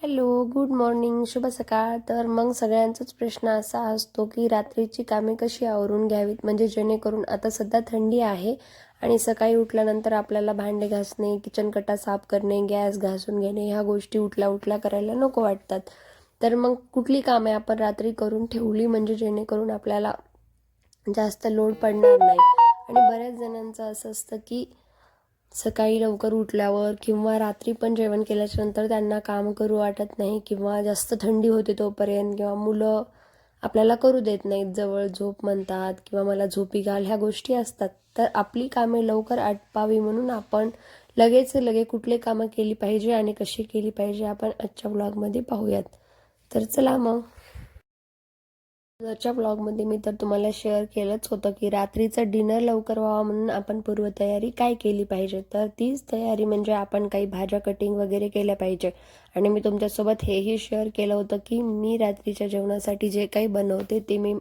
Hello, good morning, शुभ सकाळ. तर मग सगळ्यांचाच प्रश्न असा असतो की रात्रीची कामे कशी आवरून घ्यावीत, म्हणजे जेणेकरून आता सध्या थंडी आहे आणि सकाळी उठल्यानंतर आपल्याला भांडे घासणे, किचन कट्टा साफ करणे, गॅस घासून घेणे ह्या गोष्टी उठल्या उठल्या करायला नको वाटतात. तर मग कुठली कामे आपण रात्री करून ठेवली म्हणजे जेणेकरून आपल्याला जास्त लोड पडणार नाही. आणि बऱ्याच जणांचं असं असतं की सकाळी लवकर उठल्यावर किंवा रात्री पण जेवण केल्याच्यानंतर त्यांना काम करू वाटत नाही किंवा जास्त थंडी होते तोपर्यंत, किंवा मुलं आपल्याला करू देत नाहीत, जवळ झोप म्हणतात किंवा मला झोपी घाल, ह्या गोष्टी असतात. तर आपली कामे लवकर आटपावी म्हणून आपण लगे कुठले कामं केली पाहिजे आणि कशी केली पाहिजे आपण आजच्या ब्लॉगमध्ये पाहूयात. तर चला मग. आजच्या ब्लॉगमध्ये मी तर तुम्हाला शेअर केलंच होतं की रात्रीचं डिनर लवकर व्हावं म्हणून आपण पूर्वतयारी काय केली पाहिजे. तर तीच तयारी म्हणजे आपण काही भाज्या कटिंग वगैरे केल्या पाहिजे. आणि मी तुमच्यासोबत हेही शेअर केलं होतं की मी रात्रीच्या जेवणासाठी जे काही बनवते ते मी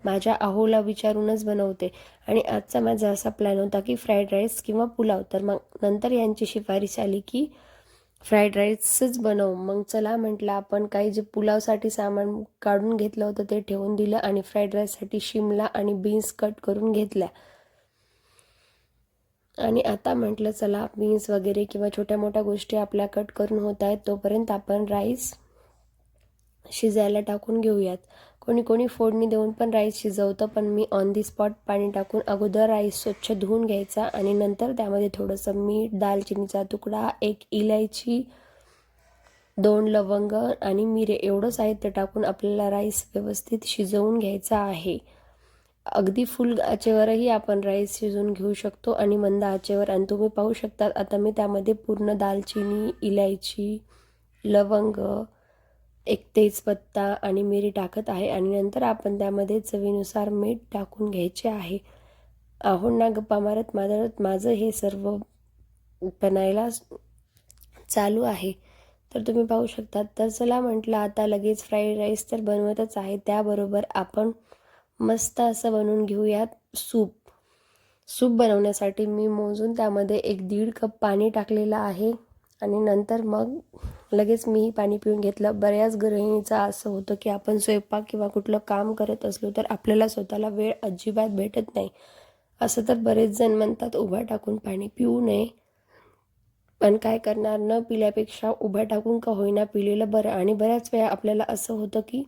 माझ्या अहोला विचारूनच बनवते. आणि आजचा माझा असा प्लॅन होता की फ्राईड राईस किंवा पुलाव. तर मग नंतर यांची शिफारस आली की फ्राईड राईसच बनव. मग चला म्हटलं, आपण काही जे पुलावसाठी सामान काढून घेतलं होतं ते ठेवून दिलं आणि फ्राईड राईससाठी शिमला आणि बीन्स कट करून घेतल्या. आणि आता म्हटलं चला, बीन्स वगैरे किंवा छोट्या मोठ्या गोष्टी आपल्या कट करून होत आहेत तोपर्यंत आपण राईस शिजायला टाकून घेऊयात. कोणी कोणी फोडणी देऊन पण राईस शिजवतं, पण मी ऑन दी स्पॉट पाणी टाकून अगोदर राईस स्वच्छ धुवून घ्यायचा आणि नंतर त्यामध्ये थोडंसं मीठ, दालचिनीचा तुकडा, एक इलायची, 2 लवंग आणि मिरे एवढं साहित्य टाकून आपल्याला राईस व्यवस्थित शिजवून घ्यायचा आहे. अगदी फुल आचेवरही आपण राईस शिजवून घेऊ शकतो आणि मंद आचेवर. आणि तुम्ही पाहू शकता आता मी त्यामध्ये पूर्ण दालचिनी, इलायची, लवंग, एक तेजपत्ता आणि मिरी टाकत आहे. आणि नंतर आपण त्यामध्ये चवीनुसार मीठ टाकून घ्यायचे आहे. आहोंना गप्पा मारत मारत माझं हे सर्व बनायला चालू आहे. तर तुम्ही पाहू शकता. तर चला म्हटलं, आता लगेच फ्राईड राईस तर बनवतच आहे, त्याबरोबर आपण मस्त असं बनवून घेऊयात सूप. सूप बनवण्यासाठी मी मोजून त्यामध्ये 1-1.5 कप पाणी टाकलेलं आहे. आणि नंतर मग लगेच मीही पाणी पिऊन घेतलं. बऱ्याच गृहिणीचं असं होतं की आपण स्वयंपाक किंवा कुठलं काम करत असलो तर आपल्याला स्वतःला वेळ अजिबात भेटत नाही. असं तर बरेच जण म्हणतात उभा टाकून पाणी पिऊ नये, पण काय करणार, न पिल्यापेक्षा उभा टाकून का होईना पिलेलं बरं. आणि बऱ्याच वेळा आपल्याला असं होतं की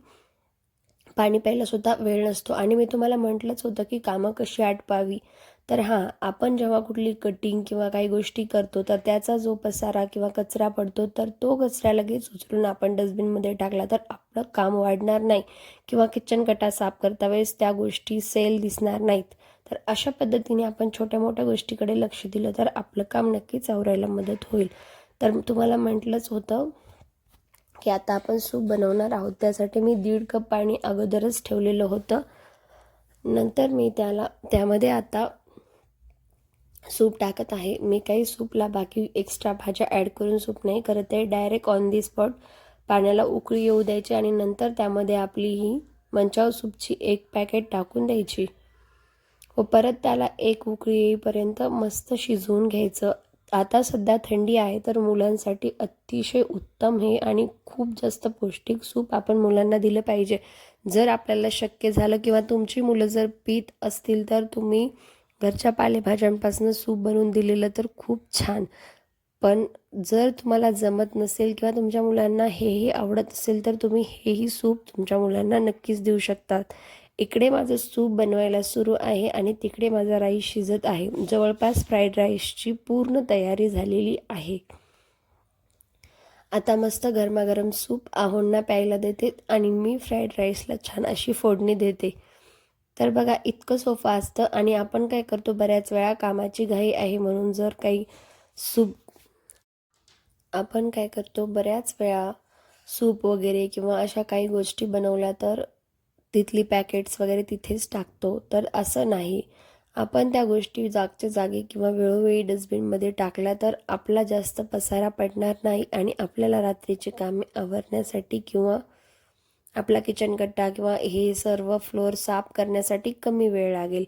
पाणी प्यायला सुद्धा वेळ नसतो. आणि मी तुम्हाला म्हटलंच होतं की कामं कशी आटपावी. तर हां, आपण जेव्हा कुठली कटिंग किंवा काही गोष्टी करतो तर त्याचा जो पसारा किंवा कचरा पडतो तर तो कचरा लगेच उचलून आपण डस्टबिनमध्ये टाकला तर आपलं काम वाढणार नाही किंवा किचन कटा साफ करता वेळेस त्या गोष्टी सेल दिसणार नाहीत. तर अशा पद्धतीने आपण छोट्या मोठ्या गोष्टीकडे लक्ष दिलं तर आपलं काम नक्कीच आवरायला मदत होईल. तर तुम्हाला म्हटलंच होतं की आता आपण सूप बनवणार आहोत. त्यासाठी मी 1.5 कप पाणी अगोदरच ठेवलेलं होतं. नंतर मी त्यामध्ये आता सूप टाकत आहे. मी काही सूपला बाकी एक्स्ट्रा भाज्या ॲड करून सूप नाही करत आहे. डायरेक्ट ऑन दी स्पॉट पाण्याला उकळी येऊ द्यायची आणि नंतर त्यामध्ये आपली ही मंचाव सूपची 1 पॅकेट टाकून द्यायची व परत त्याला 1 उकळी येईपर्यंत मस्त शिजवून घ्यायचं. आता सध्या थंडी आहे तर मुलांसाठी अतिशय उत्तम हे आणि खूप जास्त पौष्टिक सूप आपण मुलांना दिलं पाहिजे. जर आपल्याला शक्य झालं किंवा तुमची मुलं जर पीत असतील तर तुम्ही घरच्या पालेभाज्यांपासून सूप बनवून दिलेलं तर खूप छान. पण जर तुम्हाला जमत नसेल किंवा तुमच्या मुलांना हेही आवडत असेल तर तुम्ही हेही सूप तुमच्या मुलांना नक्कीच देऊ शकतात. इकडे माझं सूप बनवायला सुरू आहे आणि तिकडे माझा राईस शिजत आहे. जवळपास फ्राईड राईसची पूर्ण तयारी झालेली आहे. आता मस्त गरमागरम सूप आहोंना प्यायला देते आणि मी फ्राईड राईसला छान अशी फोडणी देते. तर बघा, इतकं सोपं असतं. आणि आपण काय करतो, बऱ्याच वेळा कामाची घाई आहे म्हणून जर काही सूप आपण काय करतो बऱ्याच वेळा सूप वगैरे किंवा अशा काही गोष्टी बनवल्या तर तिथली पॅकेट्स वगैरे तिथेच टाकतो. तर असं नाही, आपण त्या गोष्टी जागच्या जागी किंवा वेळोवेळी डस्टबिनमध्ये टाकल्या तर आपला जास्त पसारा पडणार नाही आणि आपल्याला रात्रीची कामे आवरण्यासाठी किंवा आपला किचन कट्टा किंवा हे सर्व फ्लोअर साफ करण्यासाठी कमी वेळ लागेल.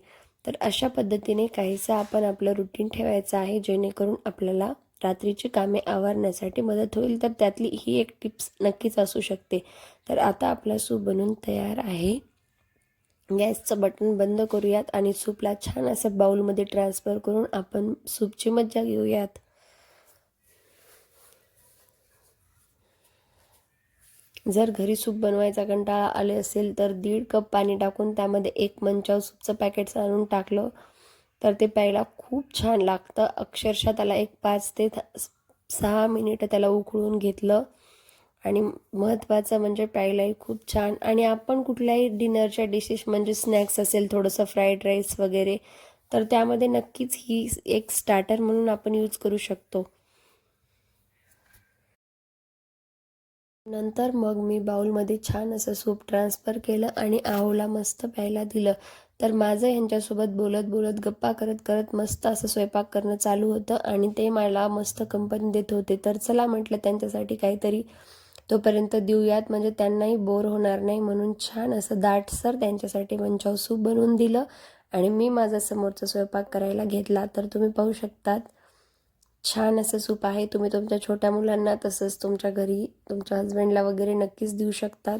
तर अशा पद्धतीने काहीसं आपण आपलं रुटीन ठेवायचं आहे जेणेकरून आपल्याला रात्रीची कामे आवरण्यासाठी मदत होईल. तर त्यातली ही एक टिप्स नक्कीच असू शकते. तर आता आपला सूप बनून तयार आहे. गॅसचं बटन बंद करूयात आणि सूपला छान असं बाउलमध्ये ट्रान्सफर करून आपण सूपची मज्जा घेऊयात. जर घरी सूप बनवायचा कंटाळा आले असेल तर 1.5 कप पाणी टाकून त्यामध्ये 1 मंचाव सूपचं पॅकेट आणून टाकलं तर ते प्यायला खूप छान लागतं. अक्षरशः त्याला एक 5 ते 6 मिनिटं त्याला उकळून घेतलं आणि महत्त्वाचं म्हणजे प्यायलाही खूप छान. आणि आपण कुठल्याही डिनरच्या डिशेस म्हणजे स्नॅक्स असेल, थोडंसं फ्राईड राईस वगैरे, तर त्यामध्ये नक्कीच ही एक स्टार्टर म्हणून आपण यूज करू शकतो. नंतर मग मी बाउलमध्ये छान असं सूप ट्रान्सफर केलं आणि आहोला मस्त प्यायला दिलं. तर माझं ह्यांच्यासोबत बोलत बोलत गप्पा करत करत मस्त असं स्वयंपाक करणं चालू होतं आणि ते मला मस्त कंपनी देत होते. तर चला म्हटलं त्यांच्यासाठी काहीतरी तोपर्यंत देऊयात, म्हणजे त्यांनाही बोर होणार नाही, म्हणून छान असं दाटसर त्यांच्यासाठी मंचाव सूप बनवून दिलं आणि मी माझा समोरचा स्वयंपाक करायला घेतला. तर तुम्ही पाहू शकतात छान असं सूप आहे. तुम्ही तुमच्या छोट्या मुलांना तसंच तुमच्या घरी तुमच्या हस्बंडला वगैरे नक्कीच देऊ शकतात.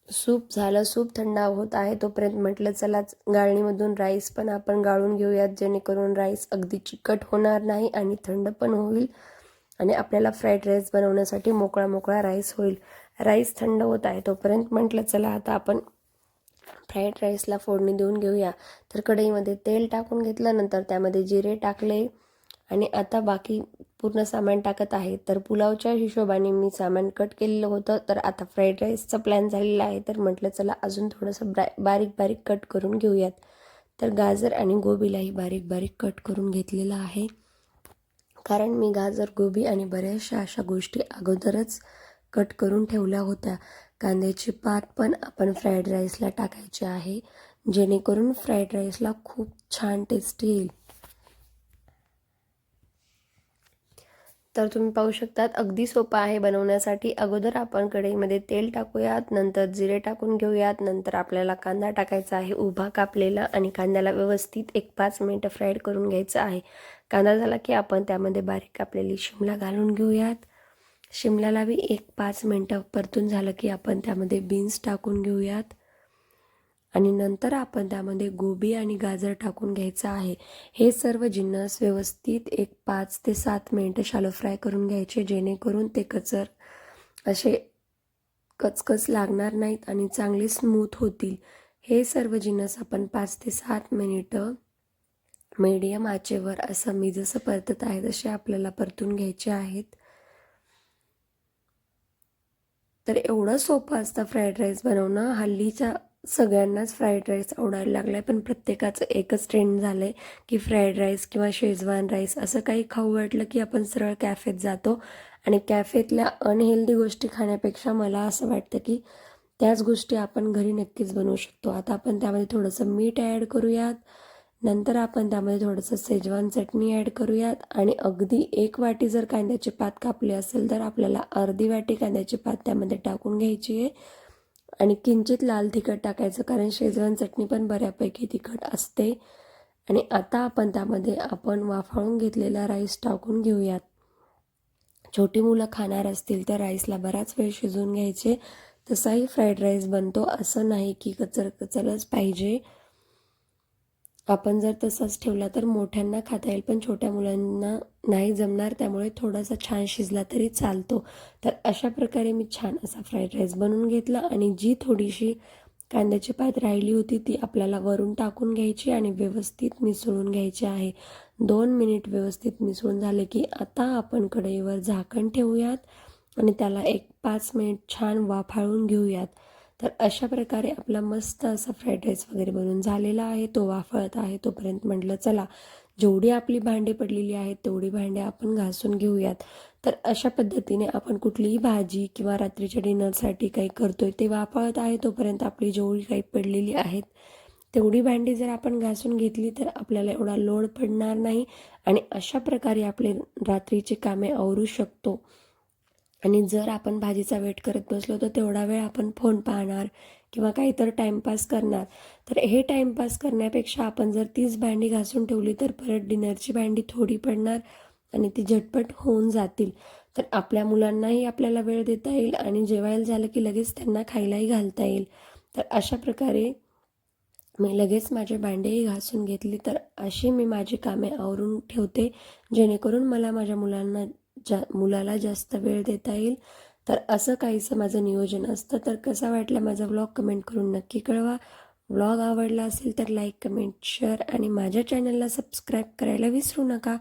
सूप झालं, सूप थंड होत आहे तोपर्यंत म्हटलं चला गाळणीमधून राईस पण आपण गाळून घेऊयात, जेणेकरून राईस अगदी चिकट होणार नाही आणि थंड पण होईल आणि आपल्याला फ्राईड राईस बनवण्यासाठी मोकळा मोकळा राईस होईल. राईस थंड होत आहे तोपर्यंत म्हटलं चला आता आपण फ्राईड राईसला फोडणी देऊन घेऊया. तर कढईमध्ये तेल टाकून घेतलं, नंतर त्यामध्ये जिरे टाकले आणि आता बाकी पूर्ण सामान टाकत आहे. तर पुलावच्या हिशोबाने मी सामान कट केलेलं होतं. तर आता फ्राईड राईसचा प्लॅन झालेला आहे, तर म्हटलं चला अजून थोडंसं बारीक बारीक कट करून घेऊयात. तर गाजर आणि गोबीलाही बारीक बारीक कट करून घेतलेलं आहे, कारण मी गाजर, गोबी आणि बऱ्याचशा अशा गोष्टी अगोदरच कट करून ठेवल्या होत्या. कांद्याची पात पण आपण फ्राईड राईसला टाकायची आहे, जेणेकरून फ्राईड राईसला खूप छान टेस्ट येईल. तर तुम्ही पाहू शकतात अगदी सोपं आहे बनवण्यासाठी. अगोदर आपण कढईमध्ये तेल टाकूयात, नंतर जिरे टाकून घेऊयात, नंतर आपल्याला कांदा टाकायचा आहे उभा कापलेला आणि कांद्याला व्यवस्थित 1-5 मिनिटं फ्राईड करून घ्यायचं आहे. कांदा झाला की आपण त्यामध्ये बारीक कापलेली शिमला घालून घेऊयात. शिमल्याला बी 1-5 मिनिटं परतून झालं की आपण त्यामध्ये बीन्स टाकून घेऊयात आणि नंतर आपण त्यामध्ये गोबी आणि गाजर टाकून घ्यायचं आहे. हे सर्व जिन्नस व्यवस्थित 5 ते 7 मिनिटं शॅलो फ्राय करून घ्यायचे, जेणेकरून ते असे कचकच लागणार नाहीत आणि चांगले स्मूथ होतील. हे सर्व जिन्नस आपण 5 ते 7 मिनिटं मीडियम आचेवर असं मी जसं परतत आहे तसे आपल्याला परतून घ्यायचे आहेत. तर एवढं सोपं असतं फ्राईड राईस बनवणं. हल्लीच्या सगळ्यांनाच फ्राईड राईस आवडायला लागला आहे, पण प्रत्येकाचं एकच ट्रेंड झालं आहे की फ्राईड राईस किंवा शेजवान राईस असं काही खाऊ वाटलं की आपण सरळ कॅफेत जातो आणि कॅफेतल्या अनहेल्दी गोष्टी खाण्यापेक्षा मला असं वाटतं की त्याच गोष्टी आपण घरी नक्कीच बनवू शकतो. आता आपण त्यामध्ये थोडंसं मीठ ॲड करूयात, नंतर आपण त्यामध्ये थोडंसं शेजवान चटणी ॲड करूयात आणि अगदी 1 वाटी जर कांद्याची पात कापली असेल तर आपल्याला अर्धी वाटी कांद्याची पात त्यामध्ये टाकून घ्यायची आहे आणि किंचित लाल तिखट टाकायचं, कारण शेजवान चटणी पण बऱ्यापैकी तिखट असते. आणि आता आपण त्यामध्ये वाफाळून घेतलेला राईस टाकून घेऊयात. छोटी मुलं खाणार असतील तर राईसला बराच वेळ शिजवून घ्यायचे. तसाही फ्राईड राईस बनतो, असं नाही की कचरच पाहिजे. आपण जर तसाच ठेवला तर मोठ्यांना खाता येईल, पण छोट्या मुलांना नाही जमणार, त्यामुळे थोडासा छान शिजला तरी चालतो. तर अशा प्रकारे मी छान असा फ्राईड राईस बनवून घेतला आणि जी थोडीशी कांद्याची पात राहिली होती ती आपल्याला वरून टाकून घ्यायची आणि व्यवस्थित मिसळून घ्यायची आहे. 2 मिनिट व्यवस्थित मिसळून झाले की आता आपण कढईवर झाकण ठेवूयात आणि त्याला 1-5 मिनिट छान वाफाळून घेऊयात. तर अशा प्रकारे आपला मस्त असा फ्राईड राईस वगैरे बनवून झालेला आहे. तो वाफळत आहे तोपर्यंत म्हटलं चला जेवढी आपली भांडी पडलेली आहेत तेवढी भांडी आपण घासून घेऊयात. तर अशा पद्धतीने आपण कुठलीही भाजी किंवा रात्रीच्या डिनरसाठी काही करतोय ते वाफळत आहे तोपर्यंत आपली जेवढी काही पडलेली आहेत तेवढी भांडी जर आपण घासून घेतली तर आपल्याला एवढा लोड पडणार नाही आणि अशा प्रकारे आपले रात्रीची कामे आवरू शकतो. आणि जर आपण भाजीचा वेट करत बसलो तर तेवढा वेळ आपण फोन पाहणार किंवा काहीतरी टाईमपास करणार, तर हे टाईमपास करण्यापेक्षा आपण जर तीच भांडी घासून ठेवली तर परत डिनरची भांडी थोडी पडणार आणि ती झटपट होऊन जातील. तर आपल्या मुलांनाही आपल्याला वेळ देता येईल आणि जेवायला झालं की लगेच त्यांना खायलाही घालता येईल. तर अशा प्रकारे मी लगेच माझे भांडेही घासून घेतली. तर अशी मी माझी कामे आवरून ठेवते, जेणेकरून मला माझ्या मुलाला जास्त वेळ देता येईल. तर असं काहीसं माझं नियोजन असतं. तर कसा वाटला माझा व्लॉग कमेंट करून नक्की कळवा. व्लॉग आवडला असेल तर लाईक, कमेंट, शेअर आणि माझ्या चॅनलला सबस्क्राईब करायला विसरू नका.